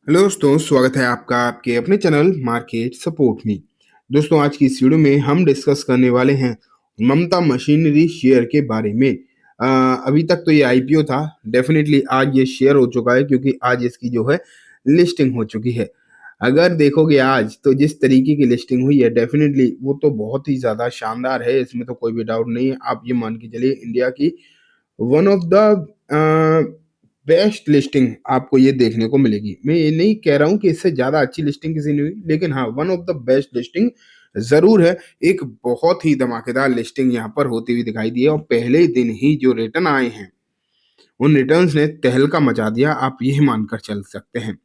Hello दोस्तों, स्वागत है आपका आपके अपने चैनल मार्केट सपोर्ट में। दोस्तों, आज की इस वीडियो में हम डिस्कस करने वाले हैं ममता मशीनरी शेयर के बारे में। अभी तक तो ये आईपीओ था। डेफिनेटली आज ये शेयर हो चुका है क्योंकि आज इसकी जो है लिस्टिंग हो चुकी है। अगर देखोगे आज तो जिस तरीके की लिस्टिंग हुई है, डेफिनेटली वो तो बहुत ही ज़्यादा शानदार है, इसमें तो कोई भी डाउट नहीं है। आप ये मान के चलिए इंडिया की one of the best listing आपको ये देखने को मिलेगी। मैं ये नहीं कह रहा हूँ कि इससे ज़्यादा अच्छी लिस्टिंग किसी ने हुई, लेकिन हाँ, one of the best listing ज़रूर है। एक बहुत ही धमाकेदार लिस्टिंग यहाँ पर होती हुई दिखाई दी है और पहले दिन ही जो रिटर्न आए हैं, उन रिटर्न्स ने तहलका मचा दिया, आप ये मानकर चल सकते हैं।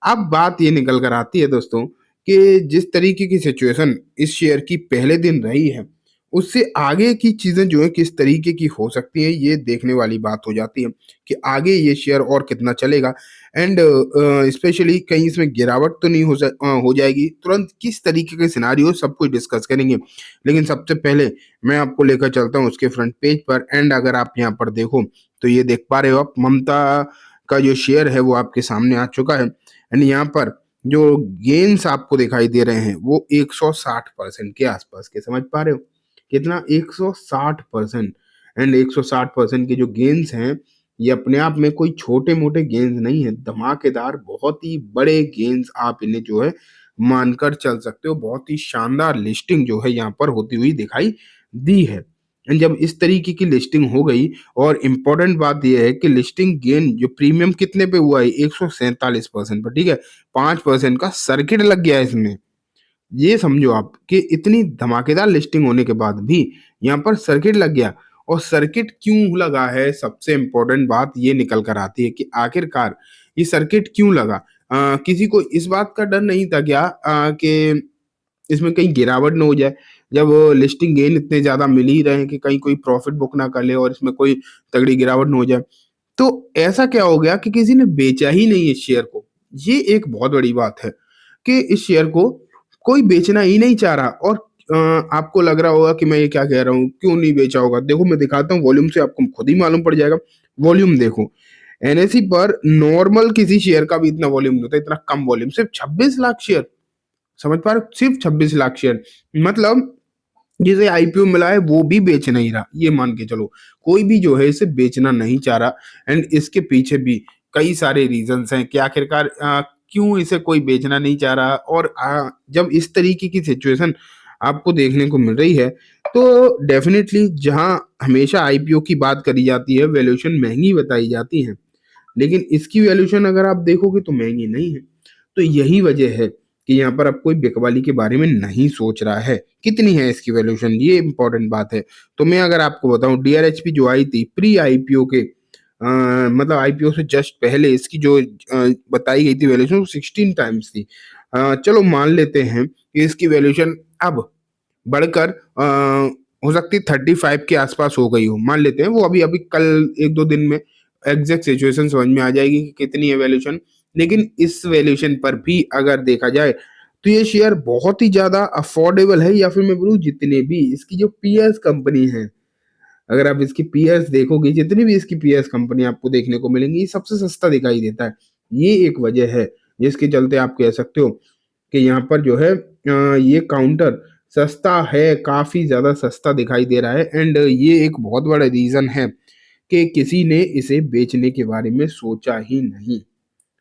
अब बात ये निकल कर आती है दोस्तों कि जिस तरीके की सिचुएशन इस शेयर की पहले दिन रही है, उससे आगे की चीज़ें जो है किस तरीके की हो सकती हैं, ये देखने वाली बात हो जाती है कि आगे ये शेयर और कितना चलेगा। एंड स्पेशली कहीं इसमें गिरावट तो नहीं हो जाएगी, तुरंत किस तरीके के सिनारियो सब कुछ डिस्कस करेंगे। लेकिन सबसे पहले मैं आपको लेकर चलता हूँ उसके फ्रंट पेज पर। एंड अगर आप यहाँ पर देखो तो ये देख पा रहे हो आप, ममता का जो शेयर है वो आपके सामने आ चुका है। एंड यहाँ पर जो गेन्स आपको दिखाई दे रहे हैं वो 160% के आसपास के, समझ पा रहे हो कितना, 160%। एंड 160% के जो गेन्स हैं, ये अपने आप में कोई छोटे मोटे गेन्स नहीं है, धमाकेदार बहुत ही बड़े गेन्स आप इन्हें जो है मानकर चल सकते हो। बहुत ही शानदार लिस्टिंग जो है यहाँ पर होती हुई दिखाई दी है। एंड जब इस तरीके की लिस्टिंग हो गई, और इम्पोर्टेंट बात यह है कि लिस्टिंग गेन जो प्रीमियम कितने पे हुआ है, 147% पर, ठीक है। 5% का सर्किट लग गया है इसमें। ये समझो आप कि इतनी धमाकेदार लिस्टिंग होने के बाद भी यहाँ पर सर्किट लग गया। और सर्किट क्यों लगा है, सबसे इम्पोर्टेंट बात ये निकल कर आती है कि आखिरकार ये सर्किट क्यों लगा। किसी को इस बात का डर नहीं था क्या कि इसमें कहीं गिरावट ना हो जाए, जब लिस्टिंग गेन इतने ज़्यादा मिल ही रहे हैं कि कहीं कोई प्रॉफिट बुक ना कर ले और इसमें कोई तगड़ी गिरावट ना हो जाए। तो ऐसा क्या हो गया कि किसी ने बेचा ही नहीं इस शेयर को। ये एक बहुत बड़ी बात है कि इस शेयर को कोई बेचना ही नहीं चाह रहा। और आपको लग रहा होगा कि मैं ये क्या कह रहा हूँ, क्यों नहीं बेचा होगा। देखो मैं दिखाता हूँ वॉल्यूम से, आपको खुद ही मालूम पड़ जाएगा। वॉल्यूम देखो, एनएसई पर नॉर्मल किसी शेयर का भी इतना वॉल्यूम नहीं होता, इतना कम वॉल्यूम, सिर्फ 26 लाख शेयर, समझ पा रहे हो, सिर्फ 26 लाख शेयर। मतलब जिसे आईपीओ मिला है वो भी बेच नहीं रहा, ये मान के चलो। कोई भी जो है इसे बेचना नहीं चाह रहा। एंड इसके पीछे भी कई सारे रीजंस हैं कि आखिरकार क्यों इसे कोई बेचना नहीं चाह रहा। और जब इस तरीके की सिचुएशन आपको देखने को मिल रही है, तो डेफिनेटली जहां हमेशा आईपीओ की बात करी जाती है, वैल्यूएशन महंगी बताई जाती है, लेकिन इसकी वैल्यूएशन अगर आप देखोगे तो महंगी नहीं है। तो यही वजह है कि यहाँ पर अब कोई बिकवाली के बारे में नहीं सोच रहा है। कितनी है इसकी वैल्यूएशन, ये इंपॉर्टेंट बात है। तो मैं अगर आपको बताऊं, डीआरएचपी जो आई थी प्री आईपीओ के, मतलब आईपीओ से जस्ट पहले इसकी जो बताई गई थी वैल्यूएशन, वो 16 टाइम्स थी। चलो मान लेते हैं कि इसकी वैल्यूएशन अब बढ़कर हो सकती है 35 के आसपास हो गई हो, मान लेते हैं। वो अभी अभी कल एक दो दिन में एग्जैक्ट सिचुएशन समझ में आ जाएगी कि कितनी है वैल्यूएशन। लेकिन इस वैल्यूएशन पर भी अगर देखा जाए तो ये शेयर बहुत ही ज्यादा अफोर्डेबल है, या फिर मैं बोलूँ जितने भी इसकी जो पीएस कंपनी है, अगर आप इसकी पीएस देखोगे, जितनी भी इसकी पीएस कंपनी आपको देखने को मिलेंगी, ये सबसे सस्ता दिखाई देता है। ये एक वजह है जिसके चलते आप कह सकते हो कि यहाँ पर जो है ये काउंटर सस्ता है, काफी ज्यादा सस्ता दिखाई दे रहा है। एंड ये एक बहुत बड़ा रीजन है कि किसी ने इसे बेचने के बारे में सोचा ही नहीं।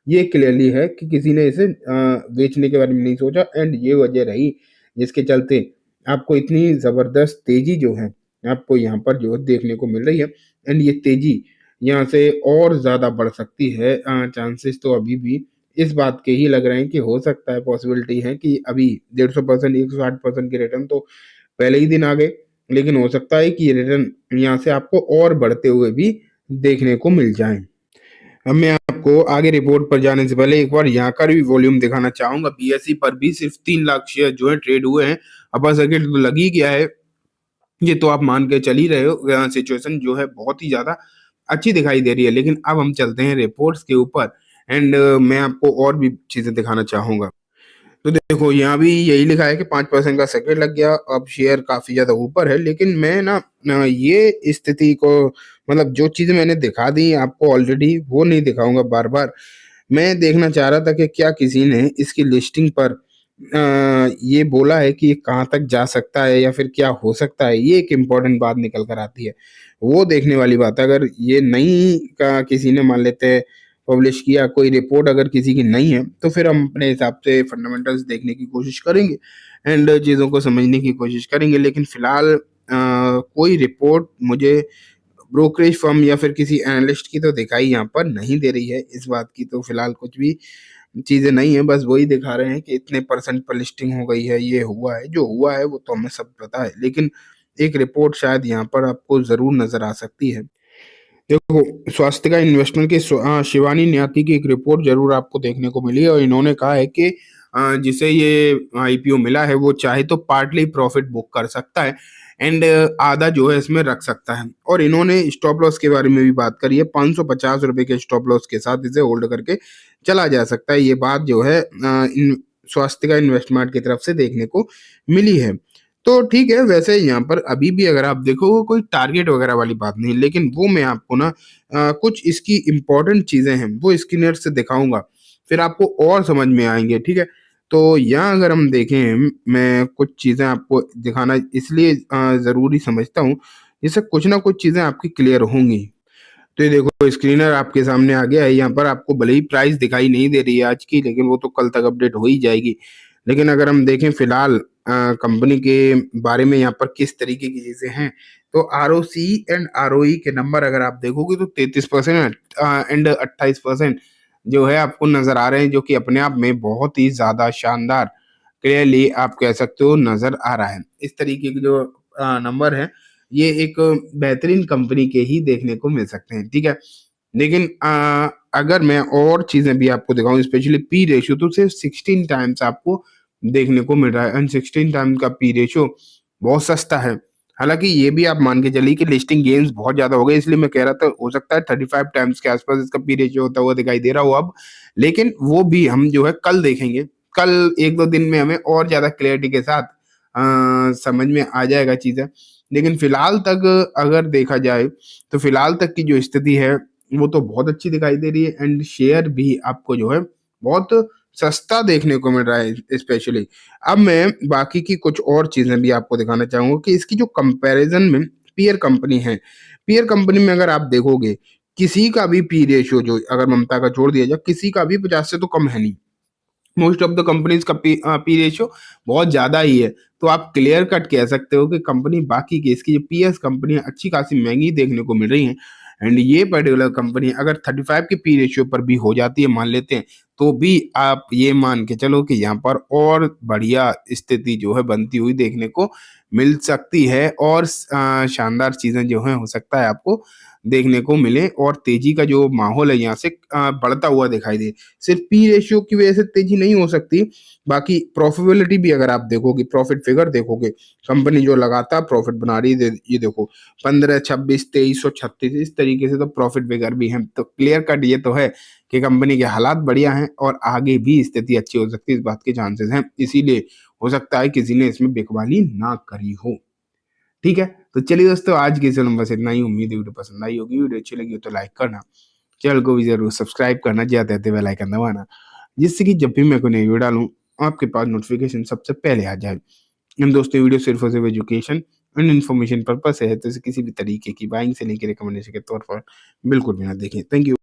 ये क्लियरली है कि किसी ने इसे बेचने के बारे में नहीं सोचा। एंड ये वजह रही जिसके चलते आपको इतनी जबरदस्त तेजी जो है आपको यहाँ पर जो देखने को मिल रही है। एंड ये तेजी यहाँ से और ज्यादा बढ़ सकती है। चांसेस तो अभी भी इस बात के ही लग रहे हैं कि हो सकता है, पॉसिबिलिटी है कि अभी 150%, 160% के रिटर्न तो पहले ही दिन आ गए, लेकिन हो सकता है कि ये रिटर्न यहाँ से आपको और बढ़ते हुए भी देखने को मिल जाए। अब मैं आपको आगे रिपोर्ट पर जाने से पहले एक बार यहाँ का भी वॉल्यूम दिखाना चाहूंगा। बीएसई पर भी सिर्फ 3 लाख शेयर जो है ट्रेड हुए हैं। अपर सर्किट तो लग ही गया है, ये तो आप मान के चल ही रहे हो। सिचुएशन जो है बहुत ही ज्यादा अच्छी दिखाई दे रही है। लेकिन अब हम चलते हैं रिपोर्ट्स के ऊपर। एंड मैं आपको और भी चीजें दिखाना चाहूंगा। तो देखो यहाँ भी यही लिखा है कि 5% का सर्किट लग गया, अब शेयर काफी ज्यादा ऊपर है। लेकिन मैं ये स्थिति को, मतलब जो चीजें मैंने दिखा दी आपको ऑलरेडी, वो नहीं दिखाऊंगा बार बार। मैं देखना चाह रहा था कि क्या किसी ने इसकी लिस्टिंग पर ये बोला है कि ये कहाँ तक जा सकता है या फिर क्या हो सकता है? ये एक इम्पोर्टेंट बात निकल कर आती है। वो देखने वाली बात है। अगर ये नहीं का किसी ने मान लेते हैं पब्लिश किया, कोई रिपोर्ट अगर किसी की नहीं है, तो फिर हम अपने हिसाब से फंडामेंटल्स देखने की कोशिश करेंगे एंड चीज़ों को समझने की कोशिश करेंगे। लेकिन फिलहाल कोई रिपोर्ट मुझे ब्रोकरेज फर्म या फिर किसी एनालिस्ट की तो दिखाई यहाँ पर नहीं दे रही है। इस बात की तो फिलहाल कुछ भी चीज़ें नहीं है, बस वही दिखा रहे हैं कि इतने परसेंट पर लिस्टिंग हो गई है, ये हुआ है। जो हुआ है वो तो हमें सब पता है, लेकिन एक रिपोर्ट शायद यहाँ पर आपको ज़रूर नज़र आ सकती है। देखो, स्वास्तिका इन्वेस्टमेंट के शिवानी न्याती की एक रिपोर्ट ज़रूर आपको देखने को मिली और इन्होंने कहा है कि जिसे ये आईपीओ मिला है, वो चाहे तो पार्टली प्रॉफिट बुक कर सकता है एंड आधा जो है इसमें रख सकता है। और इन्होंने स्टॉप लॉस के बारे में भी बात करी है, ₹550 के स्टॉप लॉस के साथ इसे होल्ड करके चला जा सकता है। ये बात जो है इन स्वास्तिका इन्वेस्टमेंट की तरफ से देखने को मिली है। तो ठीक है, वैसे यहाँ पर अभी भी अगर आप देखो कोई टारगेट वगैरह वाली बात नहीं, लेकिन वो मैं आपको ना कुछ इसकी इम्पोर्टेंट चीज़ें हैं, वो स्क्रीनर से दिखाऊँगा, फिर आपको और समझ में आएँगे, ठीक है? तो यहाँ अगर हम देखें, मैं कुछ चीज़ें आपको दिखाना इसलिए ज़रूरी समझता हूँ, जिससे कुछ ना कुछ चीज़ें आपकी क्लियर होंगी। तो ये देखो स्क्रीनर आपके सामने आ गया है, यहाँ पर आपको भले ही प्राइस दिखाई नहीं दे रही है आज की, लेकिन वो तो कल तक अपडेट हो ही जाएगी। लेकिन अगर हम देखें फिलहाल कंपनी के बारे में यहाँ पर किस तरीके की चीज़ें हैं, तो आरओसी एंड आरओई के नंबर अगर आप देखोगे तो 33% एंड 28% जो है आपको नज़र आ रहे हैं, जो कि अपने आप में बहुत ही ज़्यादा शानदार क्लियरली आप कह सकते हो नज़र आ रहा है। इस तरीके के जो नंबर हैं, ये एक बेहतरीन कंपनी के ही देखने को मिल सकते हैं, ठीक है? लेकिन अगर मैं और चीज़ें भी आपको दिखाऊँ स्पेशली पी रेशियो तो सिर्फ़ 16 टाइम्स आपको देखने को मिल रहा है एंड 16 टाइम्स का पी रेशियो बहुत सस्ता है। हालाँकि ये भी आप मान के चलिए कि लिस्टिंग गेन्स बहुत ज़्यादा हो गए, इसलिए मैं कह रहा था हो सकता है 35 टाइम्स के आस-पास इसका पी रेशियो होता हुआ दिखाई दे रहा हो अब। लेकिन वो भी हम जो है कल देखेंगे। कल 1-2 दिन में हमें और ज़्यादा क्लैरिटी के साथ समझ में आ जाएगा चीज़ें। लेकिन फिलहाल तक अगर देखा जाए, तो फिलहाल तक की जो स्थिति है, वो तो बहुत अच्छी दिखाई दे रही है एंड शेयर भी आपको जो है बहुत सस्ता देखने को मिल रहा है स्पेशली। अब मैं बाकी की कुछ और चीज़ें भी आपको दिखाना चाहूँगा कि इसकी जो कंपैरिज़न में पीयर कंपनी है, पीयर कंपनी में अगर आप देखोगे, किसी का भी पी रेशियो जो अगर ममता का छोड़ दिया जाए, किसी का भी 50 से तो कम है नहीं। मोस्ट ऑफ द कंपनीज का पी रेशियो बहुत ज़्यादा ही है। तो आप क्लियर कट कह सकते हो कि कंपनी बाकी की इसकी जो पीएस कंपनियाँ अच्छी खासी महँगी देखने को मिल रही हैं एंड ये पर्टिकुलर कंपनी अगर 35 के पी रेशियो पर भी हो जाती है मान लेते हैं, तो भी आप ये मान के चलो कि यहाँ पर और बढ़िया स्थिति जो है बनती हुई देखने को मिल सकती है और शानदार चीज़ें जो हैं हो सकता है आपको देखने को मिले और तेज़ी का जो माहौल है यहाँ से बढ़ता हुआ दिखाई दे। सिर्फ पी रेशियो की वजह से तेजी नहीं हो सकती, बाकी प्रॉफिटेबिलिटी भी अगर आप देखोगे, प्रॉफिट फिगर देखोगे, कंपनी जो लगातार प्रॉफिट बना रही है, ये देखो 15, 26, 2336 इस तरीके से तो प्रॉफिट फिगर भी हैं। तो क्लियर कट ये तो है कि कंपनी के हालात बढ़िया हैं और आगे भी स्थिति अच्छी हो सकती है, इस बात के चांसेस हैं। इसीलिए हो सकता है किसी ने इसमें बिकवाली ना करी हो। ठीक है? तो चलिए दोस्तों आज की इस वीडियो में बस इतना ही। उम्मीद है वीडियो पसंद आई होगी। वीडियो अच्छी लगी हो तो लाइक करना, चैनल को भी ज़रूर सब्सक्राइब करना, जाते रहते बेल आइकन दबाना, जिससे कि जब भी मैं कोई नई वीडियो डालूँ, आपके पास नोटिफ़िकेशन सबसे पहले आ जाए। एंड दोस्तों वीडियो सिर्फ़ और सिर्फ़ एजुकेशन एंड इन्फॉर्मेशन पर्पज़ है, तो इसे किसी भी तरीके की बाइंग से लेके रिकमेंडेशन के तौर पर बिल्कुल भी ना देखें। Thank you.